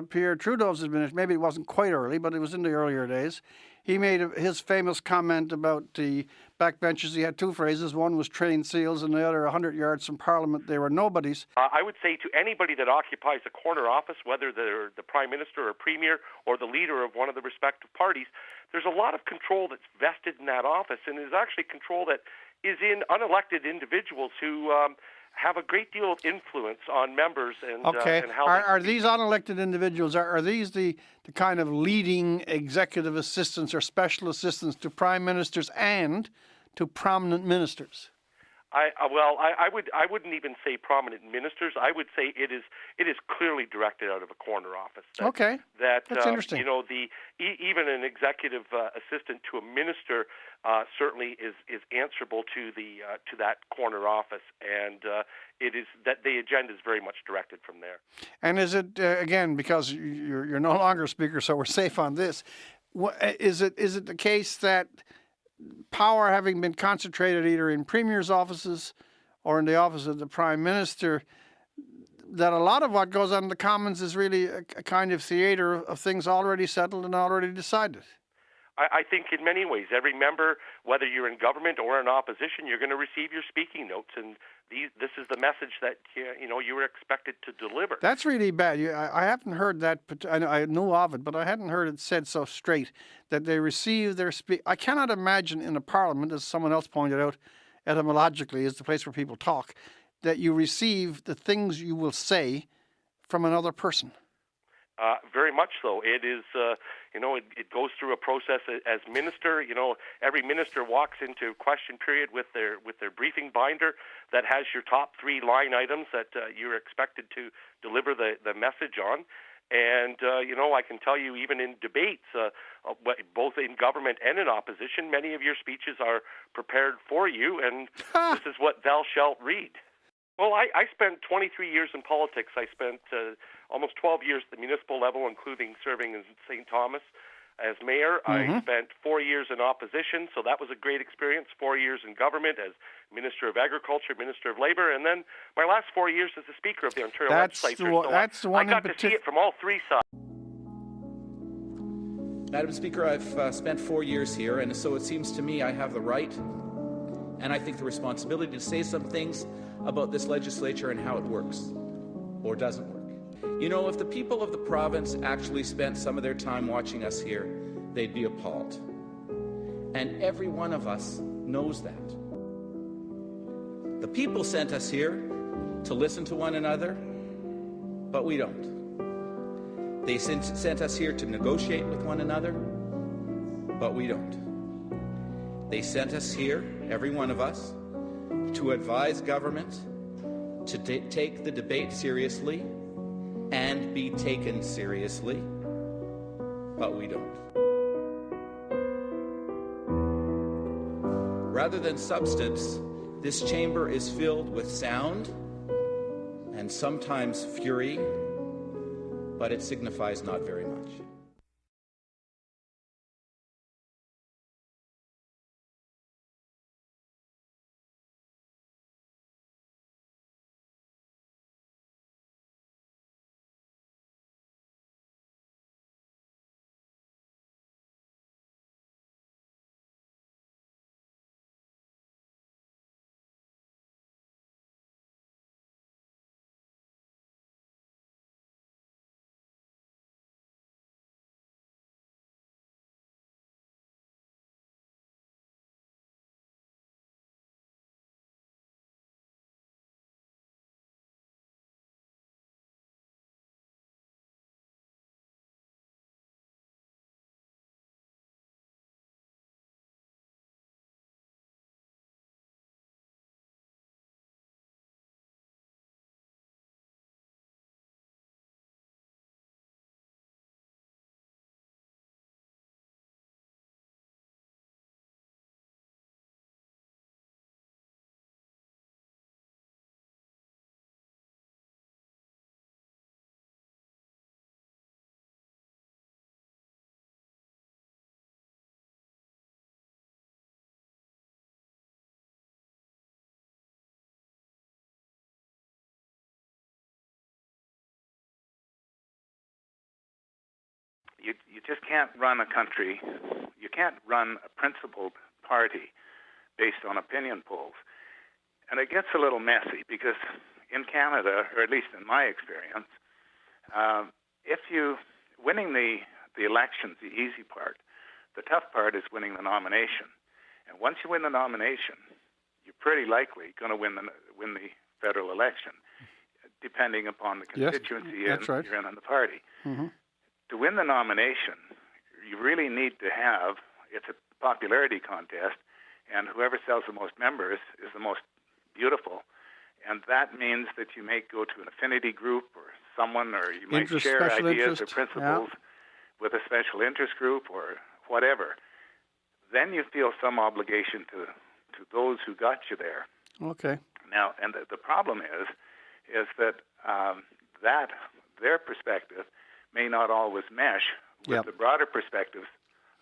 Pierre Trudeau's administration, maybe it wasn't quite early, but it was in the earlier days. He made his famous comment about the backbenchers. He had two phrases. One was trained seals, and the other, 100 yards from Parliament, they were nobodies. I would say to anybody that occupies a corner office, whether they're the Prime Minister or Premier or the leader of one of the respective parties, there's a lot of control that's vested in that office, and there's actually control that is in unelected individuals who have a great deal of influence on members and, Okay. and how Are these unelected individuals, are these the kind of leading executive assistants or special assistants to prime ministers and to prominent ministers? I wouldn't even say prominent ministers. I would say it is clearly directed out of a corner office. Okay, that's interesting. You know, even an executive assistant to a minister certainly is answerable to that corner office, and it is that the agenda is very much directed from there. And is it again, because you're no longer a speaker, so we're safe on this? Is it the case that power having been concentrated either in premier's offices or in the office of the prime minister, that a lot of what goes on in the Commons is really a kind of theatre of things already settled and already decided? I think in many ways, every member, whether you're in government or in opposition, you're going to receive your speaking notes, and this is the message that you were expected to deliver. That's really bad. I haven't heard that. I knew of it, but I hadn't heard it said so straight that they receive their I cannot imagine in a parliament, as someone else pointed out, etymologically is the place where people talk, that you receive the things you will say from another person. Very much so. It is, it goes through a process as minister. Every minister walks into question period with their briefing binder that has your top 3 line items that you're expected to deliver the message on. And, I can tell you, even in debates, both in government and in opposition, many of your speeches are prepared for you, and this is what thou shalt read. Well, I spent 23 years in politics. I spent almost 12 years at the municipal level, including serving in St. Thomas as mayor. Mm-hmm. I spent 4 years in opposition, so that was a great experience. 4 years in government as Minister of Agriculture, Minister of Labor, and then my last 4 years as the Speaker of the Ontario Legislature. That's the one I got to see it from all 3 sides. Madam Speaker, I've spent 4 years here, and so it seems to me I have the right and I think the responsibility to say some things about this legislature and how it works or doesn't work. If the people of the province actually spent some of their time watching us here, they'd be appalled. And every one of us knows that. The people sent us here to listen to one another, but we don't. They sent us here to negotiate with one another, but we don't. They sent us here, every one of us, to advise government to take the debate seriously and be taken seriously, but we don't. Rather than substance, this chamber is filled with sound and sometimes fury, but it signifies not very much. you just can't run a country, you can't run a principled party based on opinion polls. And it gets a little messy because in Canada, or at least in my experience, winning the election's the easy part. The tough part is winning the nomination. And once you win the nomination, you're pretty likely going to win the federal election, depending upon the constituency you're in on the party. Mm-hmm. To win the nomination, you really need to have, it's a popularity contest, and whoever sells the most members is the most beautiful. And that means that you may go to an affinity group or someone, or you might share ideas or principles with a special interest group or whatever. Then you feel some obligation to those who got you there. Okay. Now, and the problem is that that their perspective may not always mesh with the broader perspectives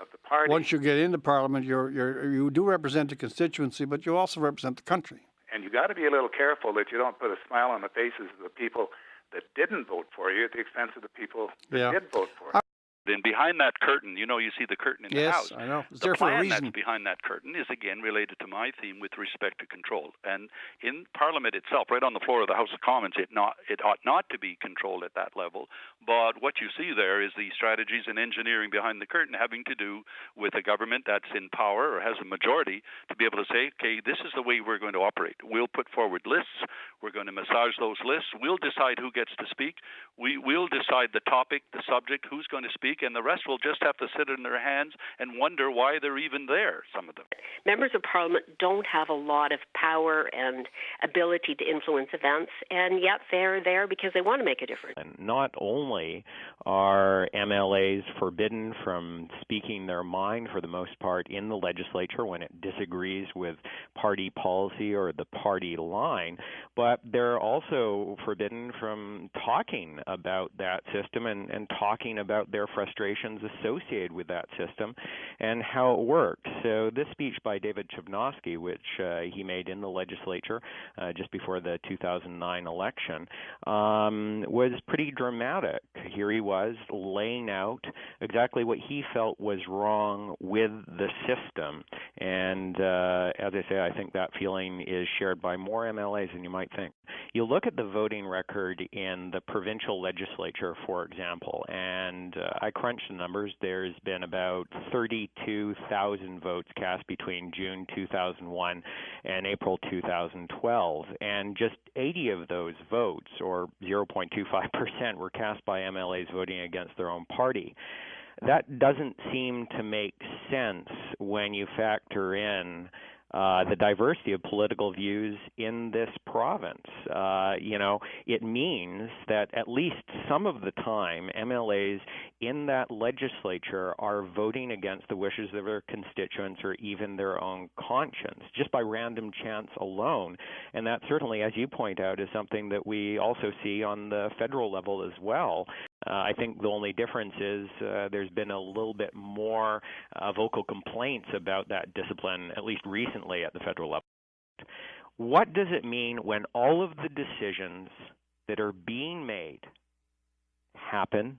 of the party. Once you get into Parliament, you do represent a constituency, but you also represent the country. And you got to be a little careful that you don't put a smile on the faces of the people that didn't vote for you at the expense of the people that did vote for you. Then behind that curtain, you see the curtain in the House. Yes, I know. It's The there for a plan reason. that's behind that curtain is, again, related to my theme with respect to control. And in Parliament itself, right on the floor of the House of Commons, it ought not to be controlled at that level. But what you see there is the strategies and engineering behind the curtain having to do with a government that's in power or has a majority to be able to say, okay, this is the way we're going to operate. We'll put forward lists. We're going to massage those lists. We'll decide who gets to speak. We'll decide the topic, the subject, who's going to speak, and the rest will just have to sit in their hands and wonder why they're even there, some of them. Members of Parliament don't have a lot of power and ability to influence events, and yet they're there because they want to make a difference. And not only are MLAs forbidden from speaking their mind for the most part in the legislature when it disagrees with party policy or the party line, but they're also forbidden from talking about that system and talking about their frustrations associated with that system and how it works. So this speech by David Chudnovsky, which he made in the legislature just before the 2009 election, was pretty dramatic. Here he was laying out exactly what he felt was wrong with the system. And as I say, I think that feeling is shared by more MLAs than you might think. You look at the voting record in the provincial legislature, for example, and I crunched the numbers. There's been about 32,000 votes cast between June 2001 and April 2012, and just 80 of those votes, or 0.25%, were cast by MLAs voting against their own party. That doesn't seem to make sense when you factor in the diversity of political views in this province. It means that at least some of the time, MLAs in that legislature are voting against the wishes of their constituents or even their own conscience, just by random chance alone. And that certainly, as you point out, is something that we also see on the federal level as well. I think the only difference is there's been a little bit more vocal complaints about that discipline, at least recently at the federal level. What does it mean when all of the decisions that are being made happen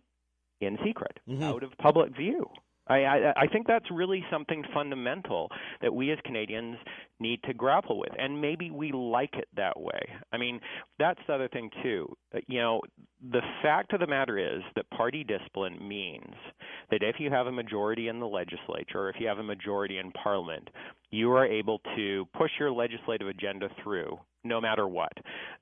in secret, out of public view? I think that's really something fundamental that we as Canadians need to grapple with, and maybe we like it that way. I mean, that's the other thing, too. The fact of the matter is that party discipline means that if you have a majority in the legislature or if you have a majority in Parliament, you are able to push your legislative agenda through no matter what.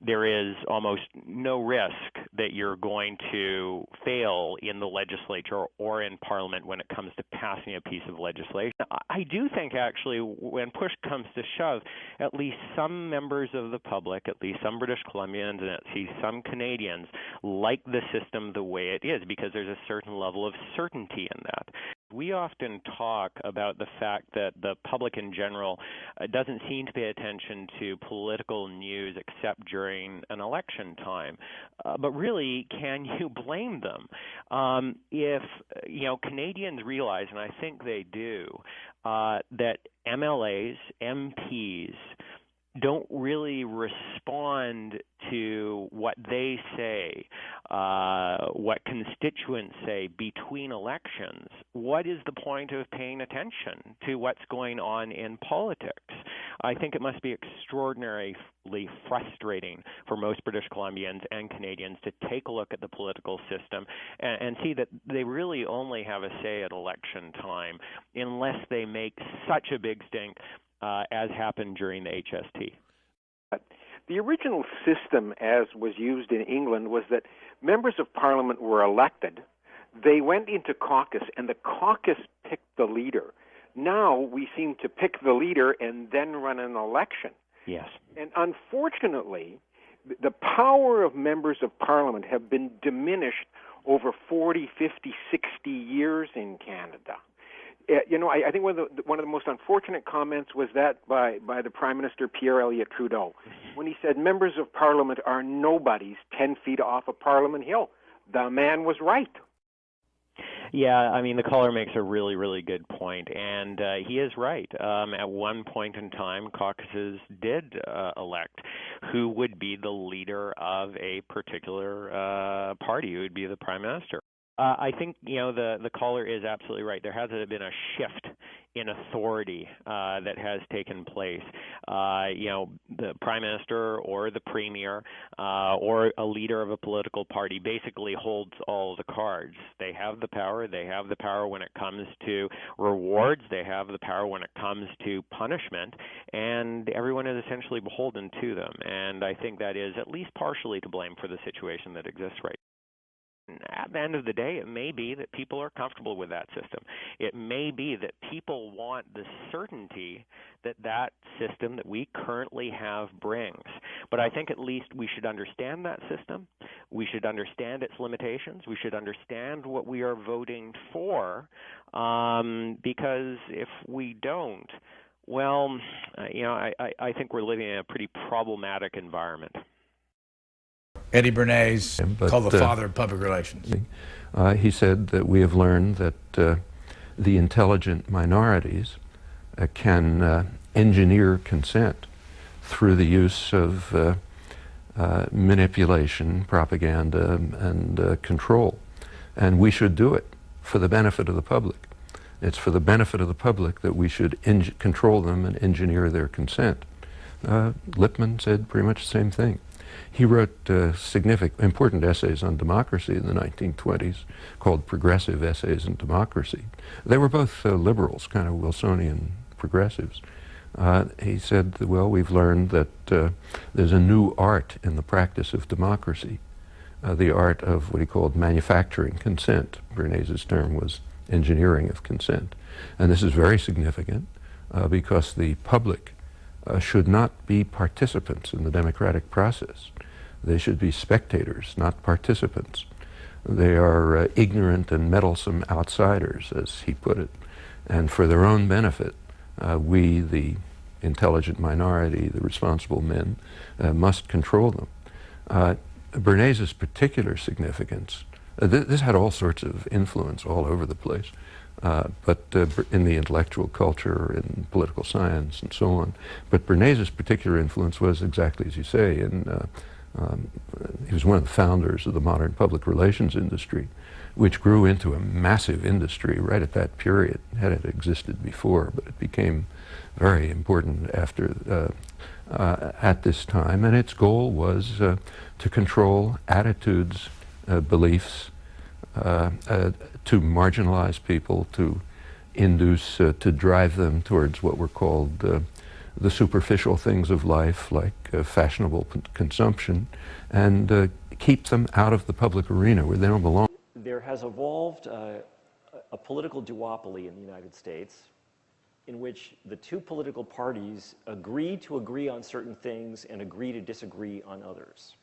There is almost no risk that you're going to fail in the legislature or in Parliament when it comes to passing a piece of legislation. I do think, actually, when push comes to shove, at least some members of the public, at least some British Columbians, and at least some Canadians, like the system the way it is because there's a certain level of certainty in that. We often talk about the fact that the public in general doesn't seem to pay attention to political news except during an election time. But really, can you blame them? If Canadians realize, and I think they do, that MLAs, MPs don't really respond to what they say, what constituents say between elections, what is the point of paying attention to what's going on in politics? I think it must be extraordinarily frustrating for most British Columbians and Canadians to take a look at the political system and see that they really only have a say at election time unless they make such a big stink as happened during the HST. The original system, as was used in England, was that members of Parliament were elected. They went into caucus, and the caucus picked the leader. Now we seem to pick the leader and then run an election. Yes. And unfortunately, the power of members of Parliament have been diminished over 40, 50, 60 years in Canada. I think one of the most unfortunate comments was that by the Prime Minister Pierre Elliott Trudeau, when he said members of Parliament are nobodies 10 feet off of Parliament Hill. The man was right. Yeah, I mean, the caller makes a really, really good point, and he is right. At one point in time, caucuses did elect who would be the leader of a particular party, who would be the Prime Minister. I think, the caller is absolutely right. There has been a shift in authority that has taken place. The Prime Minister or the Premier or a leader of a political party basically holds all the cards. They have the power. They have the power when it comes to rewards. They have the power when it comes to punishment. And everyone is essentially beholden to them. And I think that is at least partially to blame for the situation that exists right now. At the end of the day, it may be that people are comfortable with that system. It may be that people want the certainty that that system that we currently have brings. But I think at least we should understand that system. We should understand its limitations. We should understand what we are voting for, because if we don't, well, I think we're living in a pretty problematic environment. Eddie Bernays, called the father of public relations. He said that we have learned that the intelligent minorities can engineer consent through the use of manipulation, propaganda, and control. And we should do it for the benefit of the public. It's for the benefit of the public that we should control them and engineer their consent. Lippmann said pretty much the same thing. He wrote important essays on democracy in the 1920s called Progressive Essays in Democracy. They were both liberals, kind of Wilsonian progressives. He said, well, we've learned that there's a new art in the practice of democracy, the art of what he called manufacturing consent. Bernays' term was engineering of consent. And this is very significant because the public should not be participants in the democratic process. They should be spectators, not participants. They are ignorant and meddlesome outsiders, as he put it. And for their own benefit, we, the intelligent minority, the responsible men, must control them. Bernays' particular significance, this had all sorts of influence all over the place. But in the intellectual culture, in political science, and so on. But Bernays' particular influence was exactly as you say, and he was one of the founders of the modern public relations industry, which grew into a massive industry right at that period. Had it existed before, but it became very important after at this time. And its goal was to control attitudes, beliefs, to marginalize people, to induce, to drive them towards what were called the superficial things of life, like fashionable consumption, and keep them out of the public arena where they don't belong. There has evolved a political duopoly in the United States in which the two political parties agree to agree on certain things and agree to disagree on others.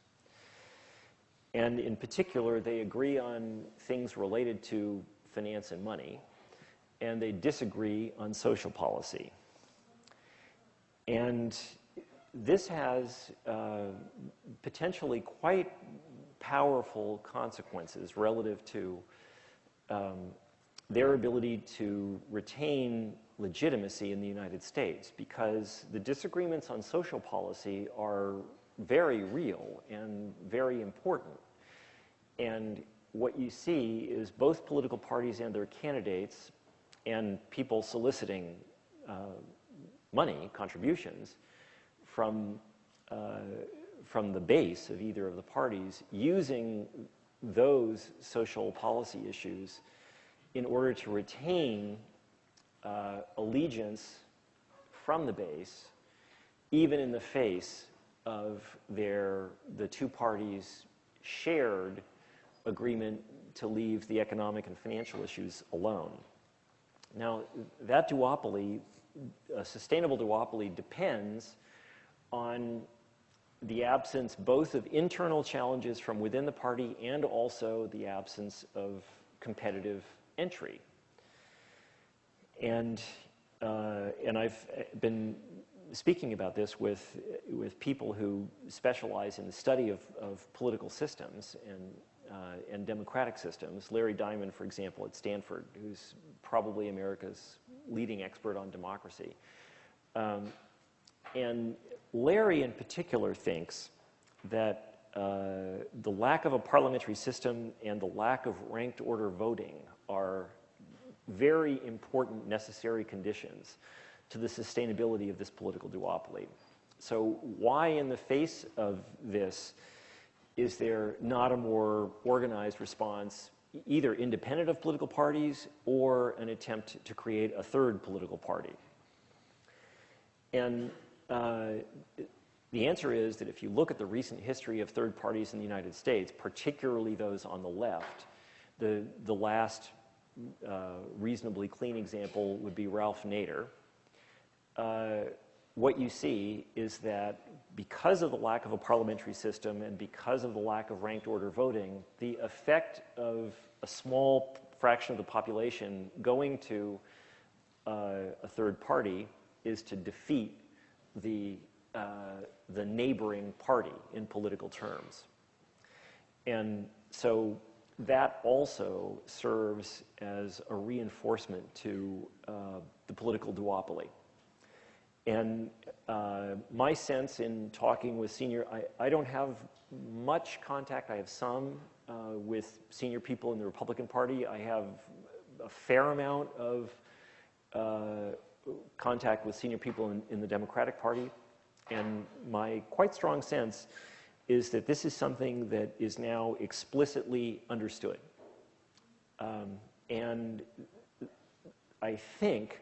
And in particular, they agree on things related to finance and money, and they disagree on social policy. And this has potentially quite powerful consequences relative to their ability to retain legitimacy in the United States, because the disagreements on social policy are very real and very important. And what you see is both political parties and their candidates and people soliciting money, contributions, from the base of either of the parties, using those social policy issues in order to retain allegiance from the base, even in the face of the two parties' shared agreement to leave the economic and financial issues alone. Now, that duopoly, a sustainable duopoly, depends on the absence both of internal challenges from within the party and also the absence of competitive entry. And I've been speaking about this with people who specialize in the study of political systems and democratic systems. Larry Diamond, for example, at Stanford, who's probably America's leading expert on democracy. And Larry in particular thinks that the lack of a parliamentary system and the lack of ranked order voting are very important necessary conditions to the sustainability of this political duopoly. So why in the face of this is there not a more organized response, either independent of political parties or an attempt to create a third political party? And the answer is that if you look at the recent history of third parties in the United States, particularly those on the left, the last reasonably clean example would be Ralph Nader. What you see is that because of the lack of a parliamentary system and because of the lack of ranked order voting, the effect of a small fraction of the population going to a third party is to defeat the neighboring party in political terms. And so that also serves as a reinforcement to the political duopoly. And my sense in talking with I don't have much contact. I have some with senior people in the Republican Party. I have a fair amount of contact with senior people in the Democratic Party. And my quite strong sense is that this is something that is now explicitly understood. And I think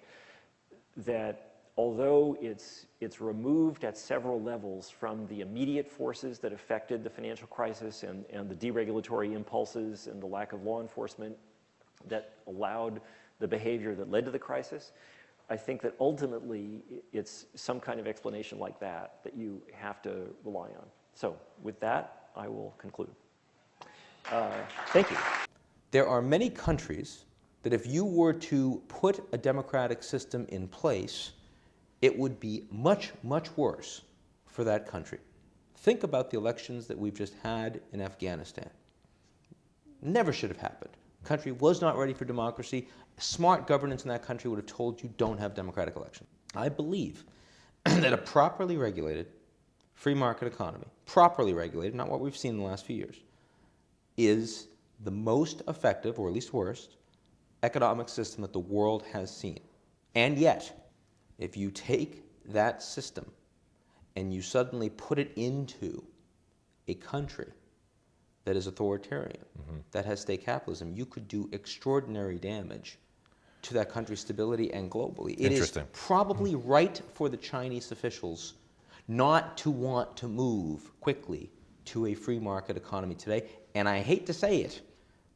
that although it's removed at several levels from the immediate forces that affected the financial crisis and the deregulatory impulses and the lack of law enforcement that allowed the behavior that led to the crisis, I think that ultimately it's some kind of explanation like that you have to rely on. So with that, I will conclude. Thank you. There are many countries that if you were to put a democratic system in place, it would be much, much worse for that country. Think about the elections that we've just had in Afghanistan. Never should have happened. The country was not ready for democracy. Smart governance in that country would have told you don't have democratic elections. I believe that a properly regulated free market economy, properly regulated, not what we've seen in the last few years, is the most effective, or at least worst, economic system that the world has seen. And yet, if you take that system and you suddenly put it into a country that is authoritarian, that has state capitalism, you could do extraordinary damage to that country's stability and globally. It is probably right for the Chinese officials not to want to move quickly to a free market economy today. And I hate to say it,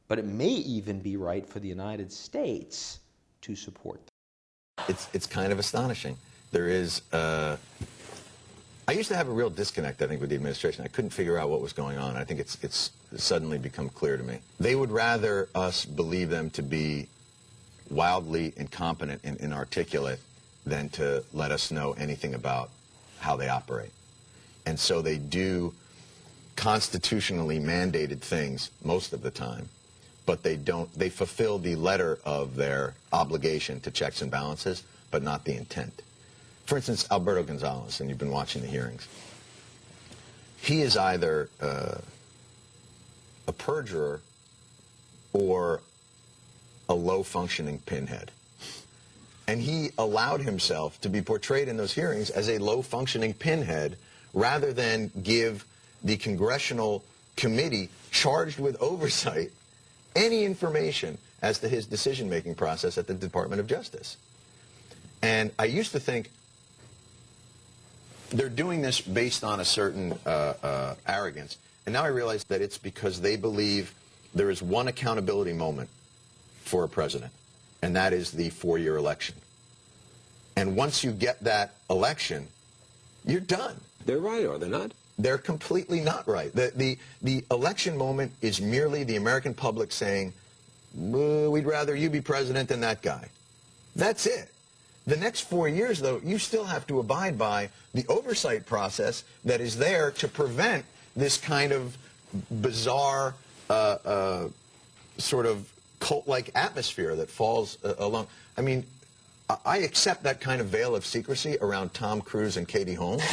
but it may even be right for the United States to support them. It's kind of astonishing. There is, I used to have a real disconnect, I think, with the administration. I couldn't figure out what was going on. I think it's suddenly become clear to me. They would rather us believe them to be wildly incompetent and inarticulate than to let us know anything about how they operate. And so they do constitutionally mandated things most of the time, but they fulfill the letter of their obligation to checks and balances, but not the intent. For instance, Alberto Gonzalez, and you've been watching the hearings. He is either a perjurer or a low-functioning pinhead. And he allowed himself to be portrayed in those hearings as a low-functioning pinhead rather than give the congressional committee charged with oversight any information as to his decision-making process at the Department of Justice. And I used to think they're doing this based on a certain arrogance. And now I realize that it's because they believe there is one accountability moment for a president, and that is the 4-year election. And once you get that election, you're done. They're right, are they not? They're completely not right. The election moment is merely the American public saying, we'd rather you be president than that guy. That's it. The next 4 years, though, you still have to abide by the oversight process that is there to prevent this kind of bizarre sort of cult-like atmosphere that falls along. I mean, I accept that kind of veil of secrecy around Tom Cruise and Katie Holmes,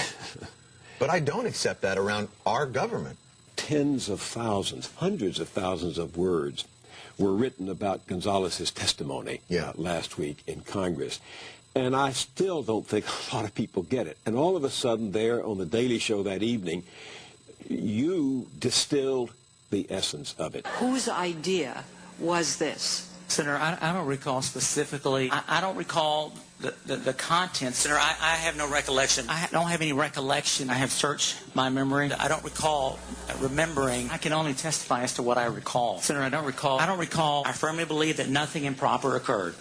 but I don't accept that around our government. Tens of thousands, hundreds of thousands of words were written about Gonzalez's testimony last week in Congress. And I still don't think a lot of people get it. And all of a sudden there on the Daily Show that evening, you distilled the essence of it. Whose idea was this? Senator, I don't recall specifically. I don't recall the content. Senator, I have no recollection. I don't have any recollection. I have searched my memory. I don't recall remembering. I can only testify as to what I recall. Senator, I don't recall. I firmly believe that nothing improper occurred.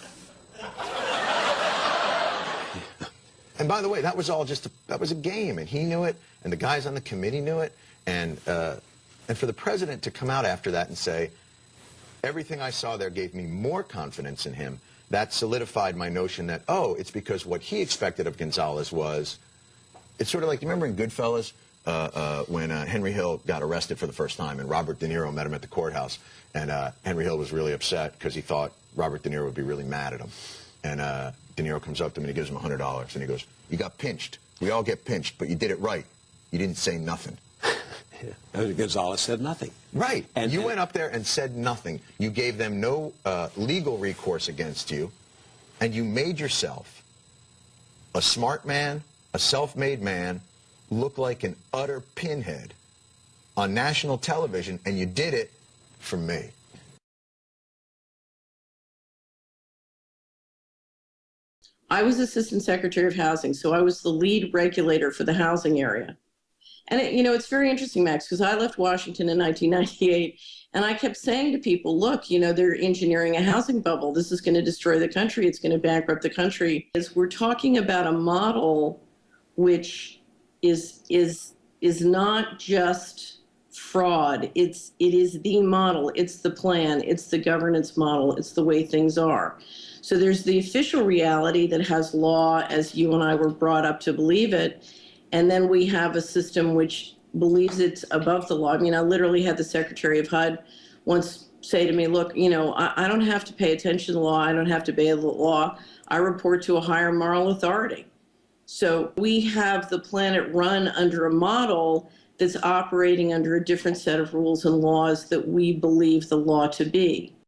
And by the way, that was all just that was a game, and he knew it, and the guys on the committee knew it, and for the president to come out after that and say, everything I saw there gave me more confidence in him, that solidified my notion that, oh, it's because what he expected of Gonzalez was, it's sort of like, you remember in Goodfellas when Henry Hill got arrested for the first time, and Robert De Niro met him at the courthouse, and Henry Hill was really upset because he thought Robert De Niro would be really mad at him. And De Niro comes up to him and he gives him $100, and he goes, you got pinched. We all get pinched, but you did it right. You didn't say nothing. Gonzalez said nothing. Right. And you went up there and said nothing. You gave them no legal recourse against you, and you made yourself, a smart man, a self-made man, look like an utter pinhead on national television, and you did it for me. I was Assistant Secretary of Housing, so I was the lead regulator for the housing area. And, it's very interesting, Max, because I left Washington in 1998, and I kept saying to people, look, they're engineering a housing bubble. This is going to destroy the country. It's going to bankrupt the country. We're talking about a model which is not just fraud. It is the model. It's the plan. It's the governance model. It's the way things are. So there's the official reality that has law, as you and I were brought up to believe it. And then we have a system which believes it's above the law. I mean, I literally had the Secretary of HUD once say to me, look, I don't have to pay attention to the law. I don't have to obey the law. I report to a higher moral authority. So we have the planet run under a model that's operating under a different set of rules and laws that we believe the law to be.